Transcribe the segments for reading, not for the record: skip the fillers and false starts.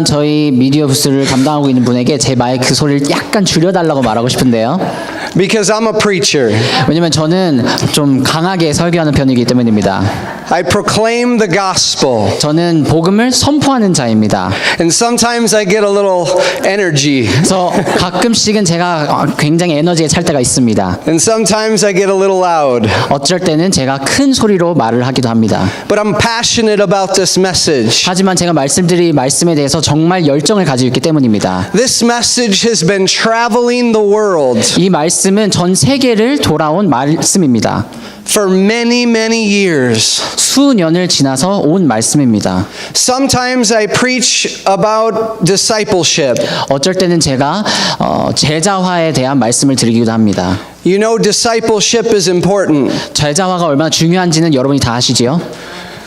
저희 미디어 부스를 담당하고 있는 분에게 제 마이크 소리를 약간 줄여달라고 말하고 싶은데요. Because I'm a preacher. 왜냐면 저는 좀 강하게 설교하는 편이기 때문입니다. I proclaim the gospel. 저는 복음을 선포하는 자입니다. And sometimes I get a little energy. 그래서 가끔씩은 제가 굉장히 에너지에 찰 때가 있습니다. And sometimes I get a little loud. 어쩔 때는 제가 큰 소리로 말을 하기도 합니다. But I'm passionate about this message. 하지만 제가 말씀드릴 말씀에 대해서 정말 열정을 가지고 있기 때문입니다. This message has been traveling the world 이 말씀은 전 세계를 돌아온 말씀입니다. for many, many years. 수년을 지나서 온 말씀입니다. Sometimes I preach about discipleship. 어쩔 때는 제가 제자화에 대한 말씀을 드리기도 합니다. You know, discipleship is important. 제자화가 얼마나 중요한지는 여러분이 다 아시지요?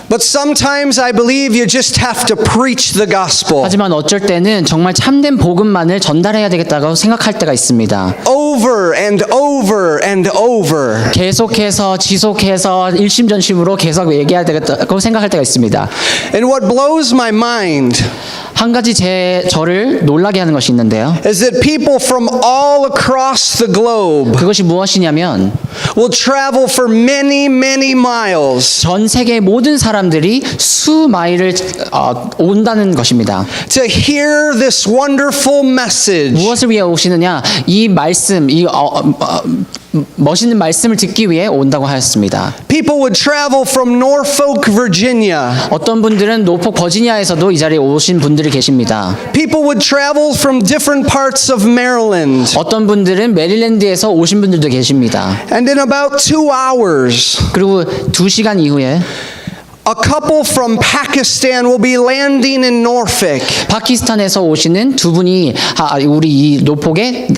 But sometimes I believe you just have to preach the gospel 하지만 어쩔 때는 정말 참된 복음만을 전달해야 되겠다고 생각할 때가 있습니다. over and over and over. 계속해서 지속해서 일심전심으로 계속 얘기해야 되겠다고 생각할 때가 있습니다. And what blows my mind 한 가지 저를 놀라게 하는 것이 있는데요. is that people from all across the globe 그것이 무엇이냐면 will travel for many, many miles 전 세계의 모든 사람들이 수마일을 온다는 것입니다. to hear this wonderful message. 무엇을 위해 오시느냐? 이 말씀, 이 멋있는 말씀을 듣기 위해 온다고 하였습니다. People would travel from Norfolk, Virginia. 어떤 분들은 노폭 버지니아에서도 이 자리에 오신 분들이 계십니다. People would travel from different parts of Maryland. 어떤 분들은 메릴랜드에서 오신 분들도 계십니다. And in about 2 hours, 그리고 2시간 이후에 a couple from Pakistan will be landing in Norfolk. 파키스탄에서 오시는 두 분이 우리 이 노폭에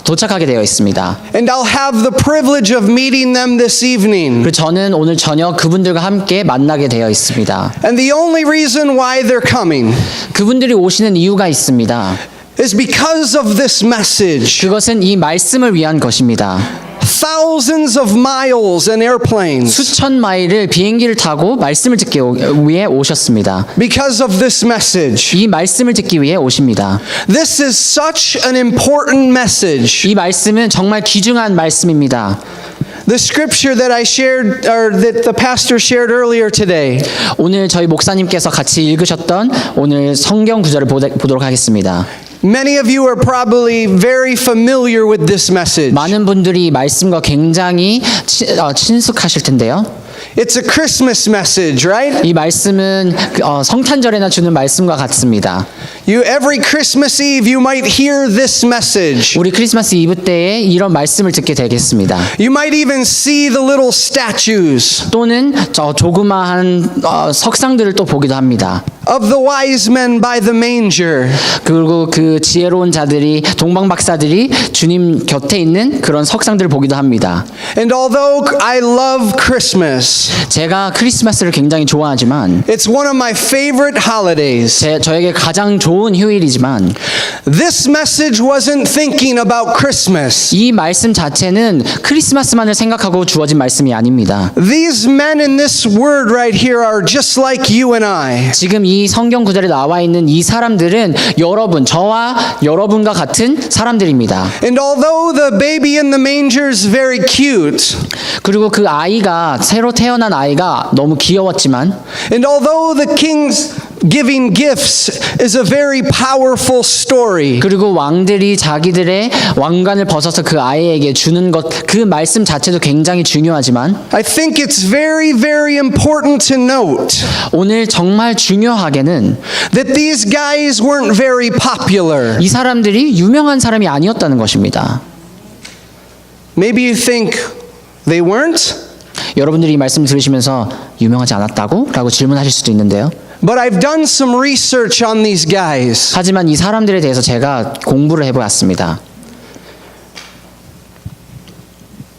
도착하게 되어 있습니다. And I'll have the privilege of meeting them this evening. 그리고 저는 오늘 저녁 그분들과 함께 만나게 되어 있습니다. And the only reason why they're coming 그분들이 오시는 이유가 있습니다. is because of this message. 그것은 이 말씀을 위한 것입니다. Thousands of miles in airplanes 수천 마일을 비행기를 타고 말씀을 듣기 위해 오셨습니다. because of this message. 이 말씀을 듣기 위해 오십니다. This is such an important message. 이 말씀은 정말 귀중한 말씀입니다. The scripture that I shared, or that the pastor shared earlier today, 오늘 저희 목사님께서 같이 읽으셨던 오늘 성경 구절을 보도록 하겠습니다. many of you are probably very familiar with this message. 많은 분들이 이 말씀과 굉장히 친숙하실 텐데요. It's a Christmas message, right? 이 말씀은 성탄절에나 주는 말씀과 같습니다. Every Christmas Eve you might hear this message. 우리 크리스마스 이브 때에 이런 말씀을 듣게 되겠습니다. You might even see the little statues 또는 조그마한 석상들을 또 보기도 합니다. of the wise men by the manger. 그리고 그 지혜로운 자들이 동방 박사들이 주님 곁에 있는 그런 석상들을 보기도 합니다. And although I love Christmas, 제가 크리스마스를 굉장히 좋아하지만 it's one of my favorite holidays. 저에게 가장 좋은 휴일이지만 This message wasn't thinking about Christmas. 이 말씀 자체는 크리스마스만을 생각하고 주어진 말씀이 아닙니다. These men in this word right here are just like you and I. 지금 이 성경 구절에 나와 있는 이 사람들은 저와 여러분과 같은 사람들입니다. And although the baby in the manger is very cute, 그리고 그 아이가 새로 태어난 아이가 너무 귀여웠지만 and although the king's giving gifts is a very powerful story, 그리고 왕들이 자기들의 왕관을 벗어서 그 아이에게 주는 그 말씀 자체도 굉장히 중요하지만 I think it's very, very important to note 오늘 정말 중요하게는 that these guys weren't very popular. 이 사람들이 유명한 사람이 아니었다는 것입니다. Maybe you think they weren't, 여러분들이 이 말씀 들으시면서 유명하지 않았다고? 라고 질문하실 수도 있는데요. but I've done some research on these guys. 하지만 이 사람들에 대해서 제가 공부를 해보았습니다.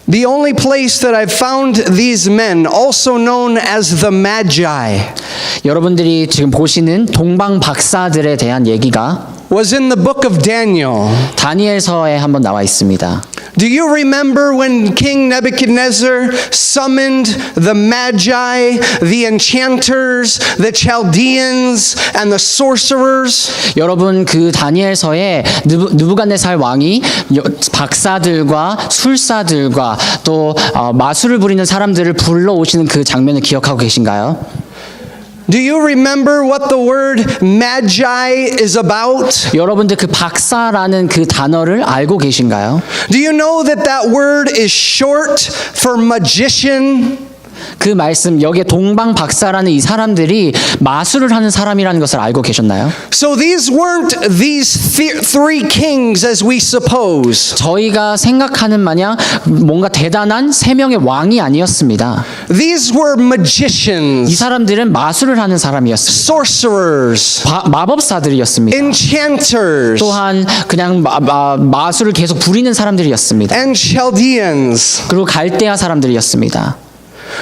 The only place that I've found these men, also known as the Magi, 여러분들이 지금 보시는 동방 박사들에 대한 얘기가 was in the book of Daniel. 다니엘서에 한번 나와 있습니다. Do you remember when King Nebuchadnezzar summoned the Magi, the enchanters, the Chaldeans, and the sorcerers? 여러분 그 다니엘서에 느부갓네살 왕이 박사들과 술사들과 또 마술을 부리는 사람들을 불러오시는 그 장면을 기억하고 계신가요? Do you remember what the word Magi is about? 여러분들 그 박사라는 그 단어를 알고 계신가요? Do you know that that word is short for magician? 그 말씀 여기에 동방 박사라는 이 사람들이 마술을 하는 사람이라는 것을 알고 계셨나요? So these weren't these three kings as we suppose. 저희가 생각하는 마냥 뭔가 대단한 세 명의 왕이 아니었습니다. These were 이 magicians, 사람들은 마술을 하는 사람이었습니다. sorcerers, 마법사들이었습니다. enchanters, 또한 그냥 마술을 계속 부리는 사람들이었습니다. and Chaldeans. 그리고 갈대아 사람들이었습니다.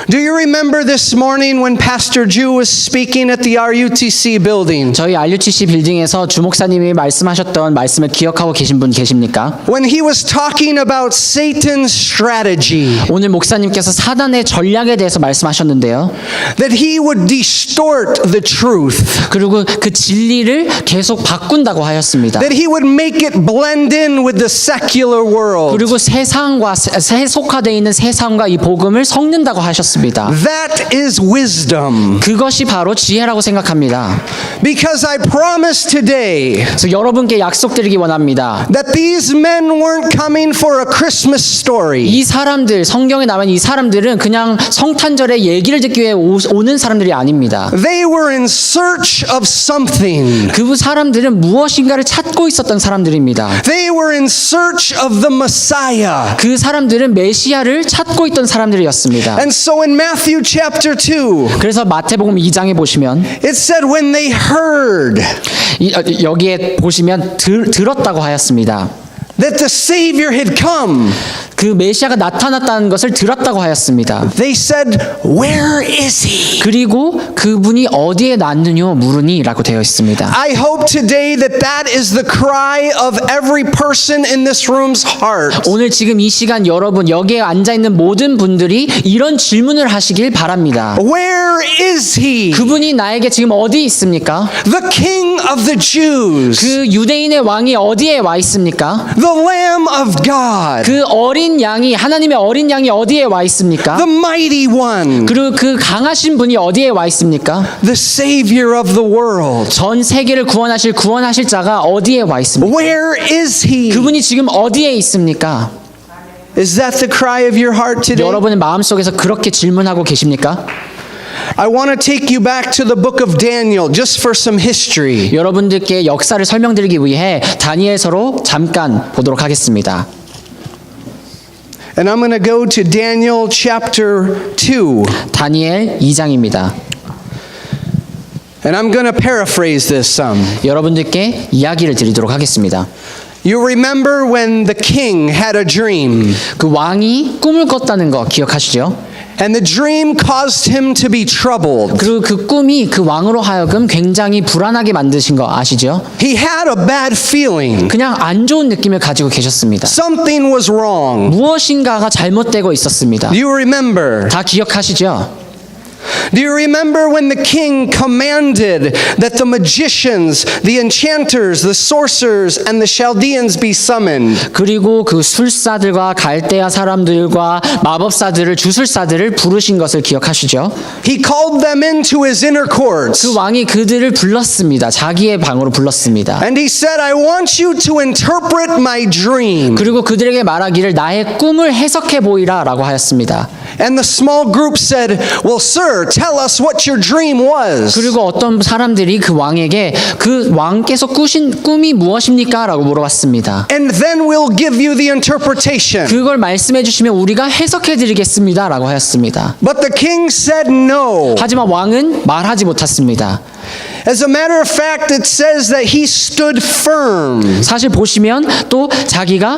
Do you remember this morning when Pastor Jew was speaking at the RUTC building? 저희 RUTC 빌딩에서 주 목사님이 말씀하셨던 말씀을 기억하고 계신 분 계십니까? When he was talking about Satan's strategy, 오늘 목사님께서 사단의 전략에 대해서 말씀하셨는데요. that he would distort the truth, 그리고 그 진리를 계속 바꾼다고 하였습니다. that he would make it blend in with the secular world. 그리고 세상과 세속화되어 있는 세상과 이 복음을 섞는다고 하셨습니다. That is wisdom. 그것이 바로 지혜라고 생각합니다. Because I promise today 그래서 여러분께 약속드리기 원합니다. that these men weren't coming for a Christmas story. 이 사람들, 성경에 나온 이 사람들은 그냥 성탄절에 얘기를 듣기 위해 오는 사람들이 아닙니다. They were in search of something. 그 사람들은 무엇인가를 찾고 있었던 사람들입니다. They were in search of the Messiah. 그 사람들은 메시아를 찾고 있던 사람들이었습니다. And so in Matthew chapter 2, 그래서 마태복음 2장에 보시면 it said when they heard 여기에 보시면 들었다고 하였습니다. that the Savior had come, 그 메시아가 나타났다는 것을 들었다고 하였습니다. they said, "Where is he?" 그리고 그분이 어디에 났느냐 물으니라고 되어 있습니다. I hope today that that is the cry of every person in this room's heart. 오늘 지금 이 시간 여러분 여기에 앉아 있는 모든 분들이 이런 질문을 하시길 바랍니다. Where is he? 그분이 나에게 지금 어디 있습니까? The King of the Jews, 그 유대인의 왕이 어디에 와 있습니까? the Lamb of God, 그 어린 양이 하나님의 어린 양이 어디에 와 있습니까? the Mighty One, 그리고 그 강하신 분이 어디에 와 있습니까? the Savior of the world. 전 세계를 구원하실 자가 어디에 와 있습니까? Where is he? 그분이 지금 어디에 있습니까? Is that the cry of your heart today? 여러분의 마음속에서 그렇게 질문하고 계십니까? I want to take you back to the book of Daniel just for some history. 여러분들께 역사를 설명드리기 위해 다니엘서로 잠깐 보도록 하겠습니다. And I'm going to go to Daniel chapter 2. 다니엘 2장입니다. And I'm going to paraphrase this some. 여러분들께 이야기를 드리도록 하겠습니다. You remember when the king had a dream, 그 왕이 꿈을 꿨다는 거 기억하시죠? and the dream caused him to be troubled. 그리고 그 꿈이 그 왕으로 하여금 굉장히 불안하게 만드신 거 아시죠? He had a bad feeling. 그냥 안 좋은 느낌을 가지고 계셨습니다. Something was wrong. 무엇인가가 잘못되고 있었습니다. Do you remember? 다 기억하시죠? Do you remember when the king commanded that the magicians, the enchanters, the sorcerers, and the Chaldeans be summoned? 그리고 그 술사들과 갈대아 사람들과 마법사들을 주술사들을 부르신 것을 기억하시죠? He called them into his inner courts. 그 왕이 그들을 불렀습니다. 자기의 방으로 불렀습니다. And he said, I want you to interpret my dream. 그리고 그들에게 말하기를 나의 꿈을 해석해 보이라 라고 하였습니다. And the small group said, well, sir, tell us what your dream was. 그리고 어떤 사람들이 그 왕에게 그 왕께서 꾸신 꿈이 무엇입니까? 라고 물어봤습니다. And then we'll give you the interpretation. 그걸 말씀해 주시면 우리가 해석해 드리겠습니다. 라고 하였습니다. But the king said no. 하지만 왕은 말하지 못했습니다. As a matter of fact, it says that he stood firm. 사실 보시면 또 자기가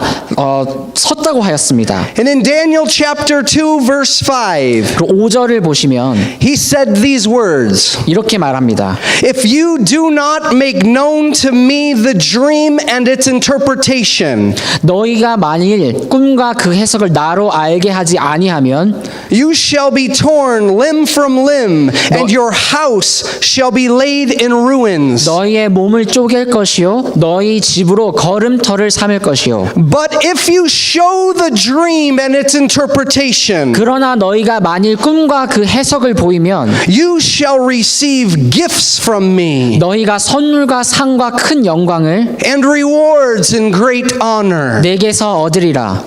섰다고 하였습니다. And in Daniel chapter 2 verse 5, 그리고 5절을 보시면 he said these words, 이렇게 말합니다. "If you do not make known to me the dream and its interpretation, 너희가 만일 꿈과 그 해석을 나로 알게 하지 아니하면 you shall be torn limb from limb, and your house shall be laid in ruins. 너희의 몸을 쪼갤 것이요 너희 집으로 걸음터를 삼을 것이요 But if you show the dream and its interpretation, 그러나 너희가 만일 꿈과 그 해석을 보이면 you shall receive gifts from me 너희가 선물과 상과 큰 영광을 and rewards and great honor." 내게서 얻으리라.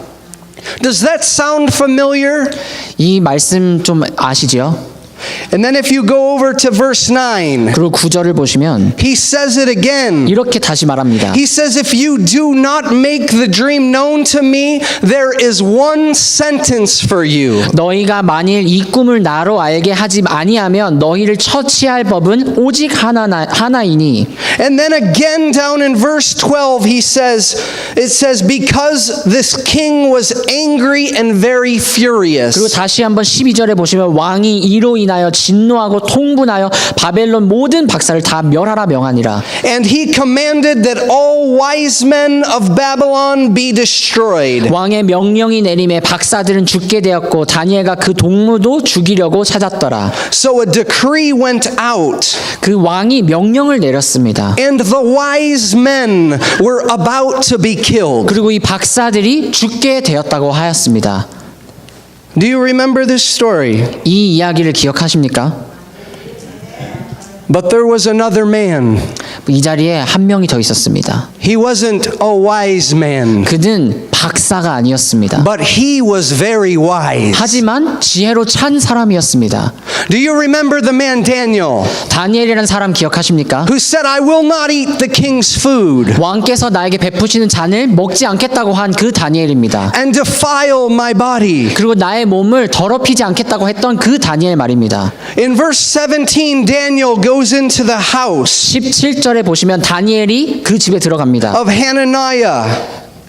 Does that sound familiar? 이 말씀 좀 아시죠? And then if you go over to verse 9, 그리고 9절을 보시면 he says it again. 이렇게 다시 말합니다. He says, "If you do not make the dream known to me, there is one sentence for you. 너희가 만일 이 꿈을 나로 알게 하지 아니하면 너희를 처치할 법은 오직 하나이니. And then again down in verse 12, it says, "Because this king was angry and very 그리고 furious." 다시 한번 12절에 보시면 왕이 이로 인하여 진노하고 통분하여 바벨론 모든 박사를 다 멸하라 명하니라. And he commanded that all wise men of Babylon be destroyed. 왕의 명령이 내림에 박사들은 죽게 되었고 다니엘과 그 동무도 죽이려고 찾았더라. So a decree went out, 그 왕이 명령을 내렸습니다. and the wise men were about to be killed. 그리고 이 박사들이 죽게 되었다고 하였습니다. Do you remember this story? 이 이야기를 기억하십니까? But there was another man. 이 자리에 한 명이 더 있었습니다. He wasn't a wise man, 그는 박사가 아니었습니다. but he was very wise. 하지만 지혜로 찬 사람이었습니다. Do you remember the man Daniel, 다니엘이라는 사람 기억하십니까? who said, "I will not eat the king's food 왕께서 나에게 베푸시는 잔을 먹지 않겠다고 한 그 다니엘입니다. and defile my body"? 그리고 나의 몸을 더럽히지 않겠다고 했던 그 다니엘 말입니다. In verse 17, Daniel goes into the house 17절에 보시면 다니엘이 그 집에 들어갑니다. of Hananiah,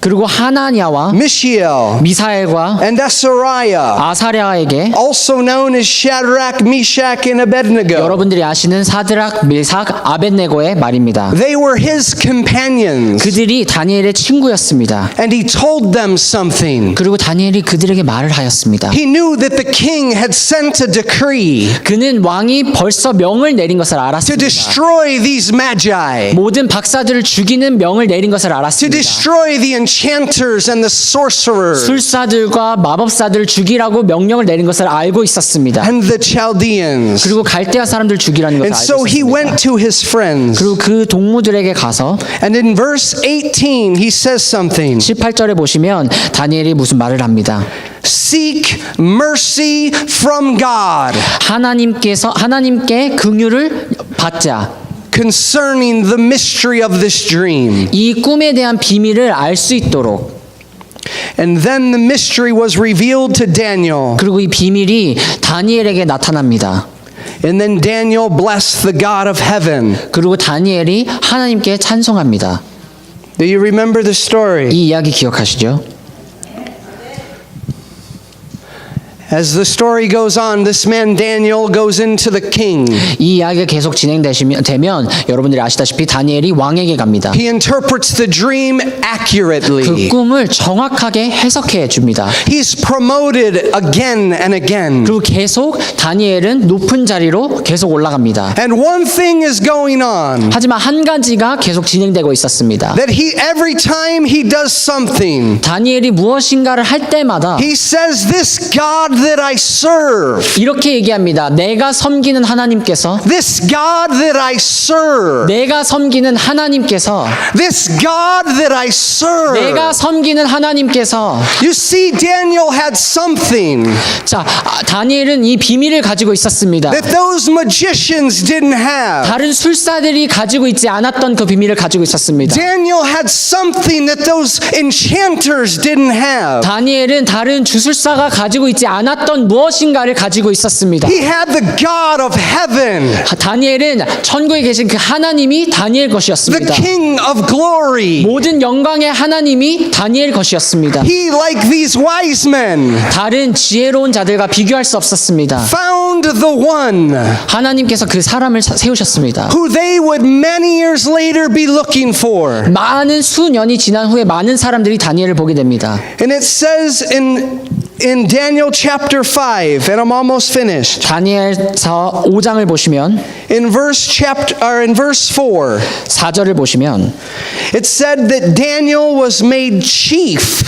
그리고 하나냐와 Mishael, 미사엘과 and Azariah, 아사랴에게 also known as Shadrach, Meshach, and Abednego. 여러분들이 아시는 사드락, 밀삭, 아벳네고의 말입니다. They were his companions, 그들이 다니엘의 친구였습니다. and he told them something. 그리고 다니엘이 그들에게 말을 하였습니다. He knew that the king had sent a decree 그는 왕이 벌써 명을 내린 것을 to 알았습니다. destroy these magi, 모든 박사들을 죽이는 명을 내린 것을 to 알았습니다. destroy the enchanters and the sorcerers 술사들과 마법사들을 죽이라고 명령을 내린 것을 알고 있었습니다. and the Chaldeans. 그리고 갈대아 사람들 죽이라는 것을 And 알고 so he went 있었습니다. to his friends. 그리고 그 동무들에게 가서 And in verse 18, he says something. 18절에 보시면 다니엘이 무슨 말을 합니다. Seek mercy from God 하나님께 긍휼을 받자. concerning the mystery of this dream. 이 꿈에 대한 비밀을 알 수 있도록. And then the mystery was revealed to Daniel. 그리고 이 비밀이 다니엘에게 나타납니다. And then Daniel blessed the God of heaven. 그리고 다니엘이 하나님께 찬송합니다. Do you remember the story? 이 이야기 기억하시죠? As the story goes on, this man Daniel goes into the king. 이 이야기가 계속 진행되면 여러분들이 아시다시피 다니엘이 왕에게 갑니다. He interprets the dream 그 accurately. 꿈을 정확하게 해석해 줍니다. He's promoted again and again. 그리고 계속 다니엘은 높은 자리로 계속 올라갑니다. And one thing is going on, 하지만 한 가지가 계속 진행되고 있었습니다. that every time he does something, 다니엘이 무엇인가를 할 때마다 he says, "This God that I serve, 이렇게 얘기합니다. 내가 섬기는 하나님께서 this God that I serve, 내가 섬기는 하나님께서 this God that I serve." 내가 섬기는 하나님께서 You see, Daniel had something 자 다니엘은 이 비밀을 가지고 있었습니다. that those magicians didn't have. 다른 술사들이 가지고 있지 않았던 그 비밀을 가지고 있었습니다. Daniel had something that those enchanters didn't have. 다니엘은 다른 주술사가 가지고 있지 않았던 원했던 무엇인가를 가지고 있었습니다. He had the God of heaven, 다니엘은 천국에 계신 그 하나님이 다니엘 the 것이었습니다. King of glory. 모든 영광의 하나님이 다니엘 것이었습니다. He, like these wise men, 다른 지혜로운 자들과 비교할 수 없었습니다. found the one 하나님께서 그 사람을 세우셨습니다. who they would many years later be looking for. 많은 수년이 지난 후에 많은 사람들이 다니엘을 보게 됩니다. And it says in Daniel chapter 5, and I'm almost finished. 다니엘서 5장을 보시면 In verse 4, 4절을 보시면 it said that Daniel was made chief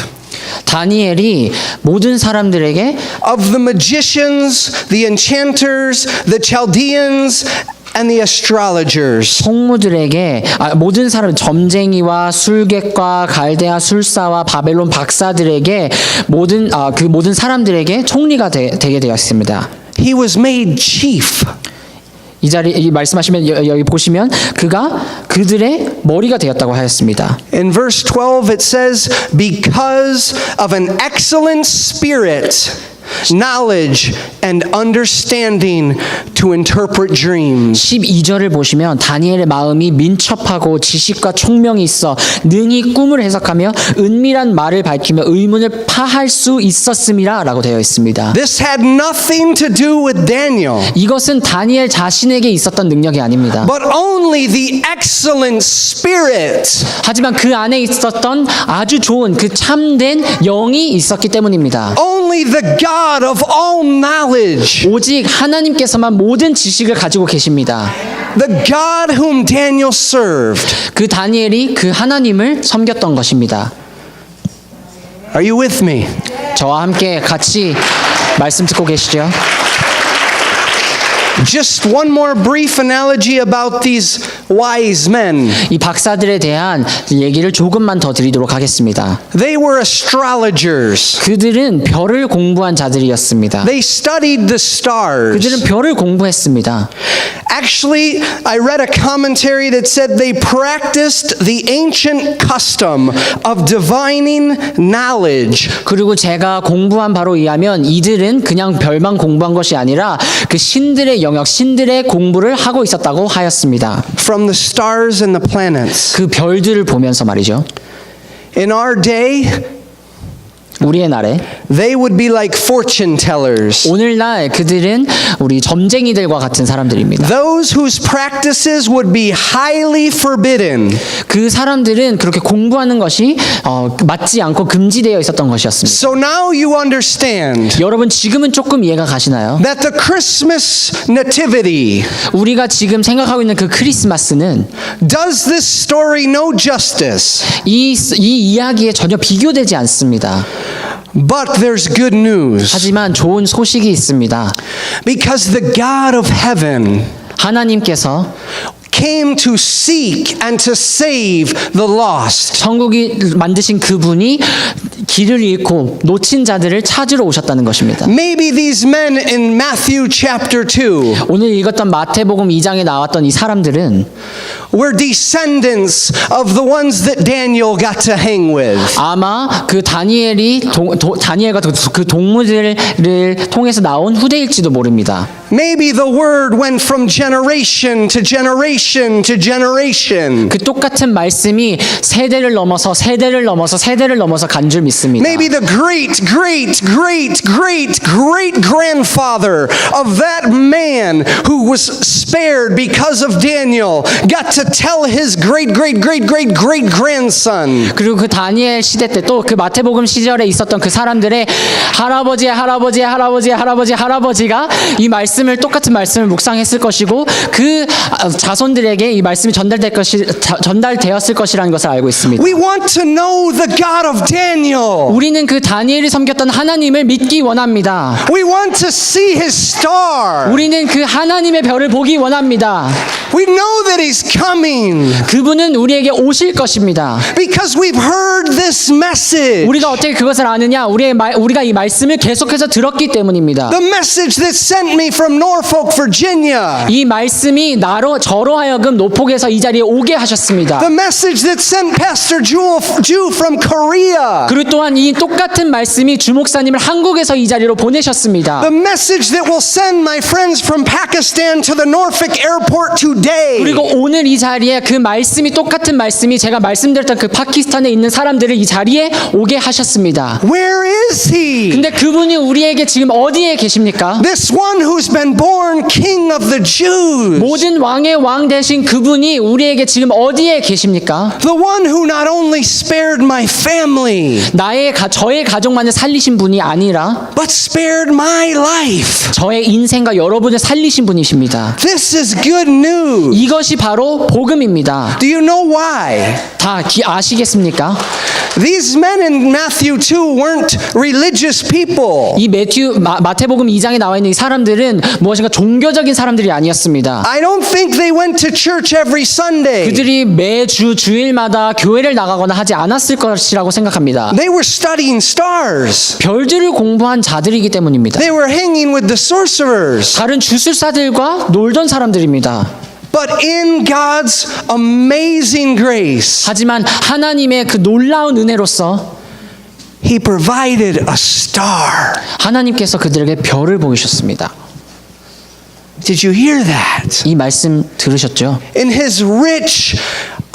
다니엘이 모든 사람들에게 of the magicians, the enchanters, the Chaldeans, and the astrologers. 총무들에게 모든 사람 점쟁이와 술객과 갈대아 술사와 바벨론 박사들에게 모든 그 모든 사람들에게 총리가 되게 되었습니다. He was made chief. 이 말씀하시면 여기 보시면 그가 그들의 머리가 되었다고 하였습니다. In verse 12 it says, because of an excellent spirit, knowledge and understanding to interpret dreams. 12절을 보시면 다니엘의 마음이 민첩하고 지식과 총명이 있어 능히 꿈을 해석하며 은밀한 말을 밝히며 의문을 파할 수 있었음이라 라고 되어 있습니다. This had nothing to do with Daniel, 이것은 다니엘 자신에게 있었던 능력이 아닙니다. but only the excellent spirit 하지만 그 안에 있었던 아주 좋은 그 참된 영이 있었기 때문입니다. only the God of all knowledge, 오직 하나님께서만 모든 지식을 가지고 계십니다. the God whom Daniel served. 그 다니엘이 그 하나님을 섬겼던 것입니다. Are you with me? 저와 함께 같이 말씀 듣고 계시죠? Just one more brief analogy about these wise men. 이 박사들에 대한 얘기를 조금만 더 드리도록 하겠습니다. They were astrologers. 그들은 별을 공부한 자들이었습니다. They studied the stars. 그들은 별을 공부했습니다. Actually, I read a commentary that said they practiced the ancient custom of divining knowledge. 그리고 제가 공부한 바로 의하면 이들은 그냥 별만 공부한 것이 아니라 그 신들의 영역, 신들의 공부를 하고 있었다고 하였습니다. From the stars and the planets. 그 별들을 보면서 말이죠. In our day, 우리의 날에 they would be like fortune tellers. 오늘날 그들은 우리 점쟁이들과 같은 사람들입니다. Those whose practices would be highly forbidden. 그 사람들은 그렇게 공부하는 것이 맞지 않고 금지되어 있었던 것이었습니다. So now you understand 여러분 지금은 조금 이해가 가시나요? that the Christmas nativity 우리가 지금 생각하고 있는 그 크리스마스는 does this story no justice. 이 이야기에 전혀 비교되지 않습니다. But there's good news. 하지만 좋은 소식이 있습니다. Because the God of heaven 하나님께서 came to seek and to save the lost. 천국이 만드신 그분이 길을 잃고 놓친 자들을 찾으러 오셨다는 것입니다. Maybe these men in Matthew chapter 2 오늘 읽었던 마태복음 2장에 나왔던 이 사람들은 were descendants of the ones that Daniel got to hang with. 아마 그 다니엘이 다니엘과 그 동무들을 통해서 나온 후대일지도 모릅니다. Maybe the word went from generation to generation to generation. 그 똑같은 말씀이 세대를 넘어서 세대를 넘어서 세대를 넘어서 간 줄 믿습니다. Maybe the great, great, great, great, great grandfather of that man who was spared because of Daniel got to tell his great, great, great, great, great grandson. 그리고 그 다니엘 시대 때 또 그 마태복음 시절에 있었던 그 사람들의 할아버지의 할아버지의 할아버지의 할아버지의 할아버지가 이 말씀을 똑같은 말씀을 묵상했을 것이고 그 자손들에게 이 말씀이 전달되었을 것이라는 것을 알고 있습니다. We want to know the God of Daniel. 우리는 그 다니엘이 섬겼던 하나님을 믿기 원합니다. We want to see his star. 우리는 그 하나님의 별을 보기 원합니다. We know that he's coming 그분은 우리에게 오실 것입니다. because we've heard this message. 우리가 어떻게 그것을 아느냐? 우리가 이 말씀을 계속해서 들었기 때문입니다. The message that sent me from Norfolk, Virginia. 이 말씀이 저로 하여금 노폭에서 이 자리에 오게 하셨습니다. The message that sent Pastor Jew from Korea. 그리고 또한 이 똑같은 말씀이 주 목사님을 한국에서 이 자리로 보내셨습니다. The message that will send my friends from Pakistan to the Norfolk airport today. 그리고 오늘 이 자리에 그 말씀이 똑같은 말씀이 제가 말씀드렸던 그 파키스탄에 있는 사람들을 이 자리에 오게 하셨습니다. Where is he? 근데 그분이 우리에게 지금 어디에 계십니까? This one who's been born King of the Jews. 모든 왕의 왕 되신 그분이 우리에게 지금 어디에 계십니까? The one who not only spared my family, 저의 가족만을 살리신 분이 아니라 but spared my life. 저의 인생과 여러분을 살리신 분이십니다. This is good news. 이것이 바로 복음입니다. Do you know why? 다 아시겠습니까? These men in Matthew 2 weren't religious people. 이 마태복음 2장에 나와 있는 이 사람들은 무엇인가 종교적인 사람들이 아니었습니다. I don't think they went to church every Sunday. 그들이 매주 주일마다 교회를 나가거나 하지 않았을 것이라고 생각합니다. They were studying stars. 별들을 공부한 자들이기 때문입니다. They were hanging with the sorcerers. 다른 주술사들과 놀던 사람들입니다. But in God's amazing grace, 하지만 하나님의 그 놀라운 은혜로서 He provided a star. 하나님께서 그들에게 별을 보이셨습니다. Did you hear that? 이 말씀 들으셨죠? In His rich,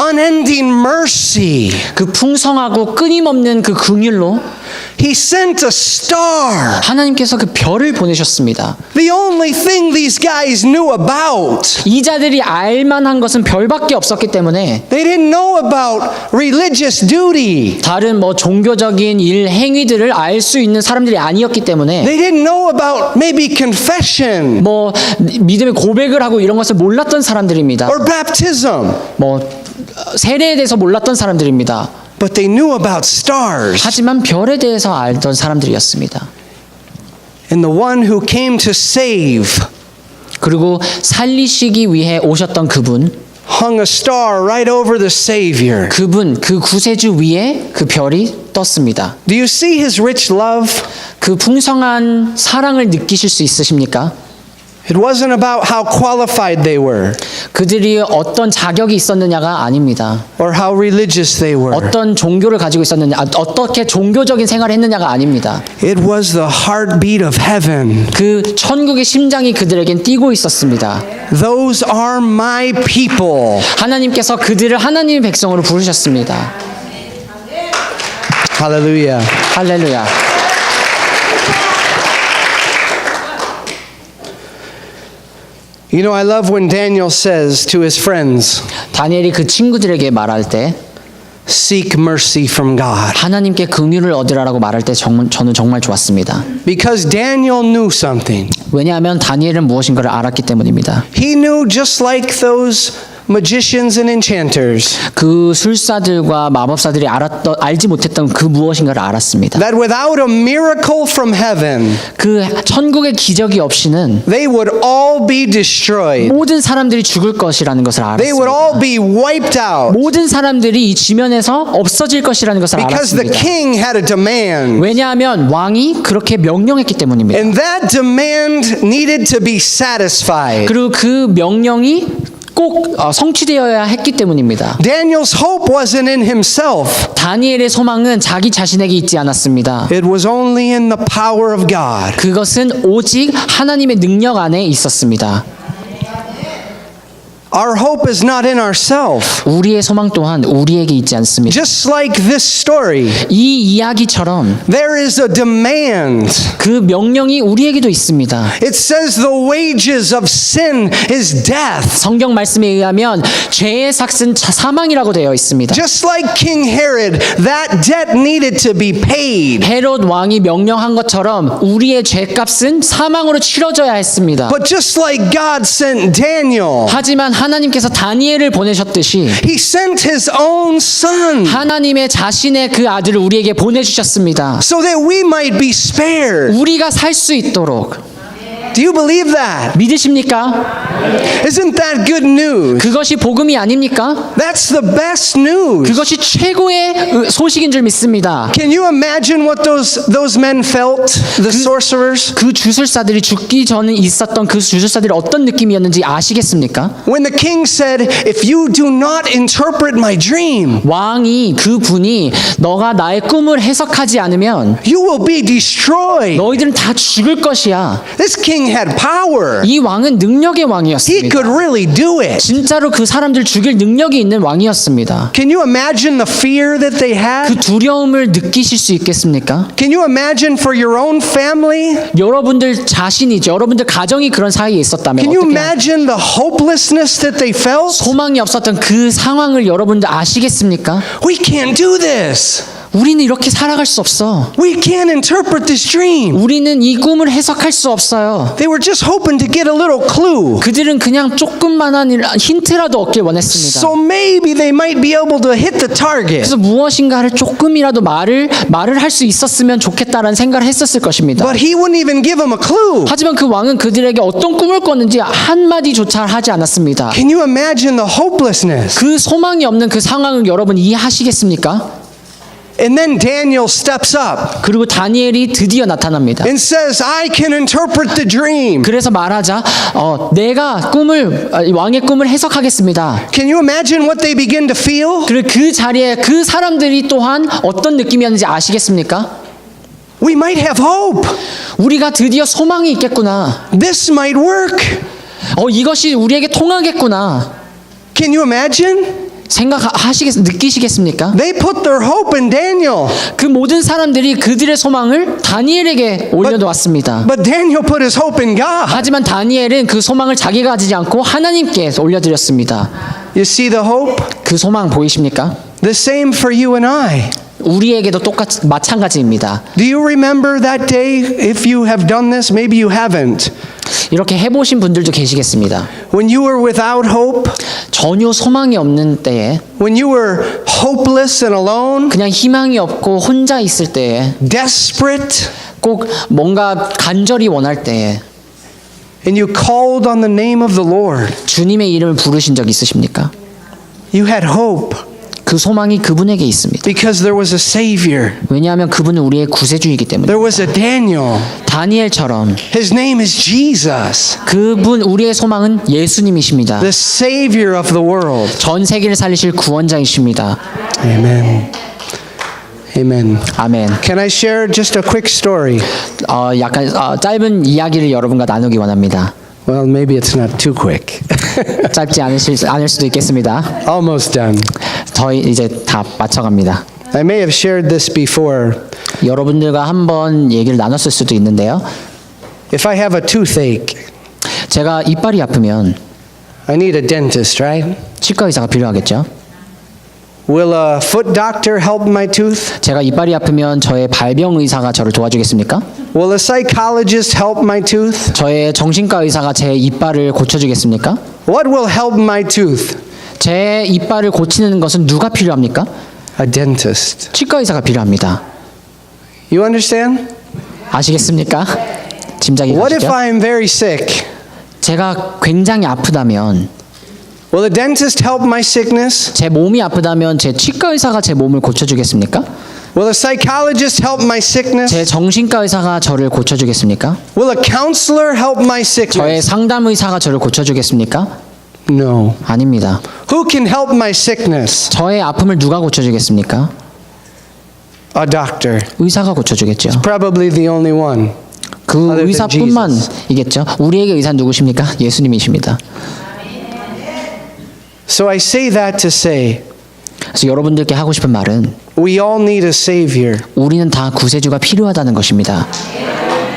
unending mercy, 그 풍성하고 끊임없는 그 긍휼로 He sent a star. 하나님께서 그 별을 보내셨습니다. The only thing these guys knew about. 이 자들이 알만한 것은 별밖에 없었기 때문에 They didn't know about religious duty. 다른 종교적인 행위들을 알 수 있는 사람들이 아니었기 때문에 They didn't know about maybe confession 믿음의 고백을 하고 이런 것을 몰랐던 사람들입니다. or baptism. 세례에 대해서 몰랐던 사람들입니다. But they knew about stars. 하지만 별에 대해서 알던 사람들이었습니다. And the one who came to save 그리고 살리시기 위해 오셨던 그분, hung a star right over the Savior. 그 구세주 위에 그 별이 떴습니다. Do you see His rich love? 그 풍성한 사랑을 느끼실 수 있으십니까? It wasn't about how qualified they were 그들이 어떤 자격이 있었느냐가 아닙니다. or how religious they were. 어떤 종교를 가지고 있었느냐, 어떻게 종교적인 생활을 했느냐가 아닙니다. It was the heartbeat of heaven. 그 천국의 심장이 그들에겐 뛰고 있었습니다. Those are my people. 하나님께서 그들을 하나님의 백성으로 부르셨습니다. Hallelujah. 할렐루야. You know, I love when Daniel says to his friends, 다니엘이 그 친구들에게 말할 때 seek mercy from God. 하나님께 긍휼을 얻으라라고 말할 때 저는 정말 좋았습니다. Because Daniel knew something. 왜냐하면 다니엘은 무엇인가를 알았기 때문입니다. He knew just like those magicians and enchanters 그 술사들과 마법사들이 알지 못했던 그 무엇인가를 알았습니다. that without a miracle from heaven, 그 천국의 기적이 없이는 they would all be destroyed. 모든 사람들이 죽을 것이라는 것을 They would all 알았습니다. be wiped out 모든 사람들이 이 지면에서 없어질 것이라는 것을 because the 알았습니다. king had a demand. 왜냐하면 왕이 그렇게 명령했기 때문입니다. And that demand needed to be satisfied. 그리고 그 명령이 꼭 성취되어야 했기 때문입니다. Daniel's hope wasn't in himself. 다니엘의 소망은 자기 자신에게 있지 않았습니다. It was only in the power of God. 그것은 오직 하나님의 능력 안에 있었습니다. Our hope is not in ourselves. 우리의 소망 또한 우리에게 있지 않습니다. Just like this story, 이 이야기처럼 there is a demand. 그 명령이 우리에게도 있습니다. It says the wages of sin is death. 성경 말씀에 의하면 죄의 삭은 사망이라고 되어 있습니다. Just like King Herod, that debt needed to be paid. 헤롯 왕이 명령한 것처럼 우리의 죄값은 사망으로 치러져야 했습니다. But just like God sent Daniel, 하지만 하나님께서 다니엘을 보내셨듯이 He sent His own son 하나님의 자신의 그 아들을 우리에게 보내주셨습니다. so that we might be spared. 우리가 살 수 있도록 Do you believe that? 믿으십니까? Isn't that good news? 그것이 복음이 아닙니까? That's the best news. 그것이 최고의 소식인 줄 믿습니다. Can you imagine what those men felt? The sorcerers? 그 주술사들이 죽기 전에 있었던 그 주술사들이 어떤 느낌이었는지 아시겠습니까? When the king said, if you do not interpret my dream, 왕이 그 분이 너가 나의 꿈을 해석하지 않으면 you will be destroyed. 너희들은 다 죽을 것이야. This king had power. 이 왕은 능력의 He 왕이었습니다. could really do it. 진짜로 그 사람들 죽일 능력이 있는 왕이었습니다. Can you imagine the fear that they 그 had? 두려움을 느끼실 수 있겠습니까? Can you imagine for your own family? 여러분들 자신이죠. 여러분들 가정이 그런 사이에 있었다면 Can you 어떻게 imagine the hopelessness that they felt? 소망이 없었던 그 상황을 여러분들 아시겠습니까? We can't do this. 우리는 이렇게 살아갈 수 없어. We can't interpret this dream. 우리는 이 꿈을 해석할 수 없어요. They were just hoping to get a little clue. 그들은 그냥 조금만한 힌트라도 얻길 원했습니다. So maybe they might be able to hit the target. 그래서 무엇인가를 조금이라도 말을 할 수 있었으면 좋겠다라는 생각을 했었을 것입니다. But he wouldn't even give them a clue. 하지만 그 왕은 그들에게 어떤 꿈을 꿨는지 한마디조차 하지 않았습니다. Can you imagine the hopelessness? 그 소망이 없는 그 상황을 여러분 이해하시겠습니까? And then Daniel steps up 그리고 다니엘이 드디어 나타납니다. and says, I can interpret the dream. 그래서 말하자 내가 왕의 꿈을 해석하겠습니다. Can you imagine what they begin to feel? 그리고 그 자리에 그 사람들이 또한 어떤 느낌이었는지 아시겠습니까? We might have hope. 우리가 드디어 소망이 있겠구나. This might work. 이것이 우리에게 통하겠구나. Can you imagine? 느끼시겠습니까? They put their hope in Daniel. 그 모든 사람들이 그들의 소망을 다니엘에게 올려놓았습니다. But Daniel put his hope in God. 하지만 다니엘은 그 소망을 자기가 가지지 않고 하나님께 올려드렸습니다. You see the hope? 그 소망 보이십니까? The same for you and I. 우리에게도 똑같이 마찬가지입니다. Do you remember that day? If you have done this, maybe you haven't. 이렇게 해보신 분들도 계시겠습니다. When you were without hope, 전혀 소망이 없는 때에, when you were hopeless and alone, 그냥 희망이 없고 혼자 있을 때에, desperate, 꼭 뭔가 간절히 원할 때에 and you called on the name of the Lord, 주님의 이름을 부르신 적 있으십니까? you had hope 그 소망이 그분에게 있습니다. because there was a Savior. 왜냐하면 그분은 우리의 구세주이기 때문에. There was a Daniel. 다니엘처럼 His name is Jesus, 그분 우리의 소망은 예수님이십니다. the Savior of the world. 전 세계를 살리실 구원자이십니다. Amen. Amen. 아멘. Can I share just a quick story? 약간 짧은 이야기를 여러분과 나누기 원합니다. Well, maybe it's not too quick. 짧지 않을 수도 있겠습니다. Almost done. 저희 이제 다 맞춰갑니다. I may have shared this before. 여러분들과 한번 얘기를 나눴을 수도 있는데요. If I have a toothache, 제가 이빨이 아프면 I need a dentist, right? 치과 의사가 필요하겠죠. Will a foot doctor help my tooth? 제가 이빨이 아프면 저의 발병 의사가 저를 도와주겠습니까? Will a psychologist help my tooth? 저의 정신과 의사가 제 이빨을 고쳐주겠습니까? What will help my tooth? 제 이빨을 고치는 것은 누가 필요합니까? A dentist. 치과 의사가 필요합니다. You understand? 아시겠습니까? 짐작이 What if 가시죠? I am very sick? 제가 굉장히 아프다면, Will a dentist help my sickness? 제 몸이 아프다면 제 치과 의사가 제 몸을 고쳐주겠습니까? Will a psychologist help my sickness? 제 정신과 의사가 저를 고쳐주겠습니까? Will a counselor help my 저의 sickness? 상담 의사가 저를 고쳐주겠습니까? No. 아닙니다. Who can help my sickness? 저의 아픔을 누가 고쳐주겠습니까? A doctor. 의사가 고쳐주겠죠. Probably the only one. 그 Other than 의사뿐만이겠죠. 우리에게 의사는 누구십니까? 예수님이십니다. So I say that to say, 그래서 여러분들께 하고 싶은 말은 we all need a savior. 우리는 다 구세주가 필요하다는 것입니다.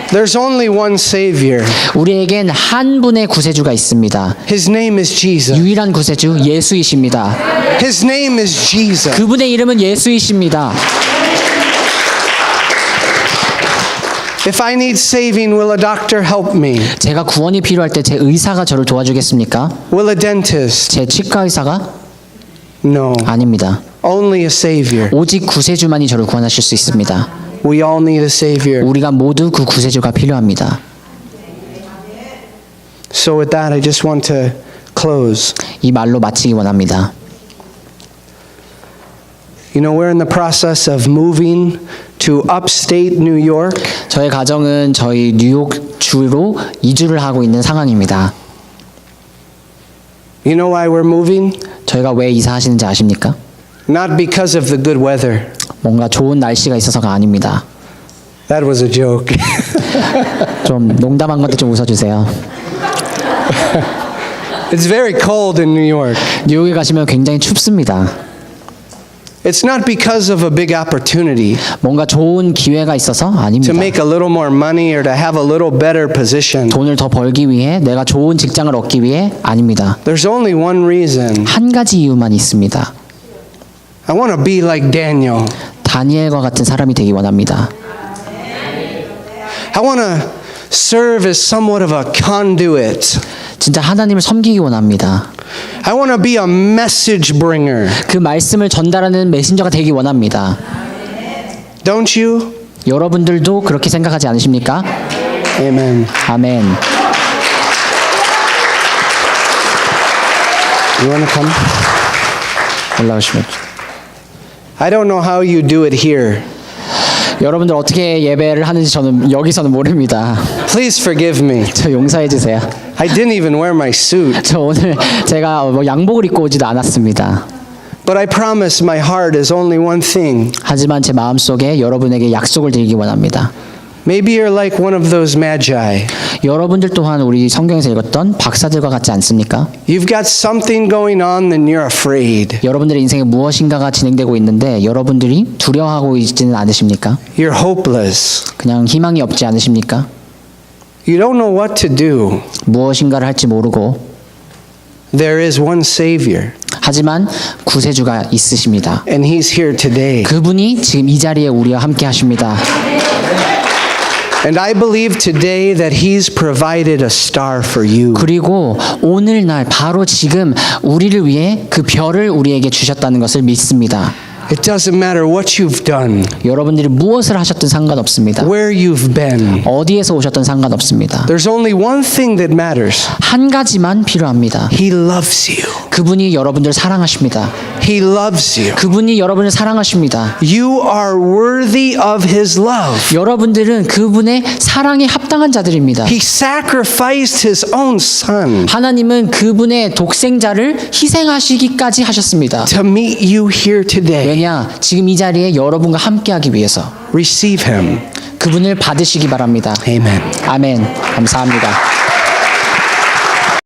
There's only one savior. 우리에겐 한 분의 구세주가 있습니다. His name is Jesus. 유일한 구세주 예수이십니다. His name is Jesus. 그분의 이름은 예수이십니다. If I need saving, will a doctor help me? 제가 구원이 필요할 때 제 의사가 저를 도와주겠습니까? Will a dentist? 제 치과 의사가? No. 아닙니다. Only a savior. 오직 구세주만이 저를 구원하실 수 있습니다. We all need a savior. 우리가 모두 그 구세주가 필요합니다. So with that, I just want to close. 이 말로 마치기 원합니다. You know, we're in the process of moving to upstate New York. 저희 가정은 저희 뉴욕 주로 이주를 하고 있는 상황입니다. You know why we're moving? 저희가 왜 이사하시는지 아십니까? Not because of the good weather. 뭔가 좋은 날씨가 있어서가 아닙니다. That was a joke. 좀 농담한 건데 좀 웃어주세요. It's very cold in New York. 뉴욕에 가시면 굉장히 춥습니다. It's not because of a big opportunity 뭔가 좋은 기회가 있어서 to 아닙니다. make a little more money or to have a little better position. 돈을 더 벌기 위해, 내가 좋은 직장을 얻기 위해 아닙니다. There's only one reason. 한 가지 이유만 있습니다. I want to be like Daniel. 다니엘과 같은 사람이 되기 원합니다. I want to serve as somewhat of a conduit. 진짜 하나님을 섬기기 원합니다. I want to be a message bringer. 그 말씀을 전달하는 메신저가 되기 원합니다. Don't you? 여러분들도 그렇게 생각하지 않으십니까? Amen. 아멘. You want to come? 올라오시면. I don't know how you do it here. 여러분들 어떻게 예배를 하는지 저는 여기서는 모릅니다. Please forgive me. 저 용서해 주세요. I didn't even wear my suit. 저 오늘 제가 뭐 양복을 입고 오지도 않았습니다. But I promise my heart is only one thing. 하지만 제 마음속에 여러분에게 약속을 드리기 원합니다. Maybe you're like one of those magi. 여러분들 또한 우리 성경에서 읽었던 박사들과 같지 않습니까? You've got something going on and you're afraid. 여러분들의 인생에 무엇인가가 진행되고 있는데 여러분들이 두려워하고 있지는 않으십니까? You're hopeless. 그냥 희망이 없지 않으십니까? You don't know what to do. 무엇인가를 할지 모르고 There is one Savior, 하지만 구세주가 있으십니다. and He's here today. 그분이 지금 이 자리에 우리와 함께 하십니다. And I believe today that He's provided a star for you. 그리고 오늘날 바로 지금 우리를 위해 그 별을 우리에게 주셨다는 것을 믿습니다. It doesn't matter what you've done, 여러분들이 무엇을 하셨든 상관없습니다. where you've been. 어디에서 오셨든 상관없습니다. There's only one thing that matters. 한 가지만 필요합니다. He loves you. 그분이 여러분들 사랑하십니다. He loves you. 그분이 여러분을 사랑하십니다. You are worthy of His love. 여러분들은 그분의 사랑에 합당한 자들입니다. He sacrificed His own Son 하나님은 그분의 독생자를 희생하시기까지 하셨습니다. to meet you here today. 왜냐? 지금 이 자리에 여러분과 함께하기 위해서 Receive Him. 그분을 받으시기 바랍니다. Amen. 아멘. 감사합니다.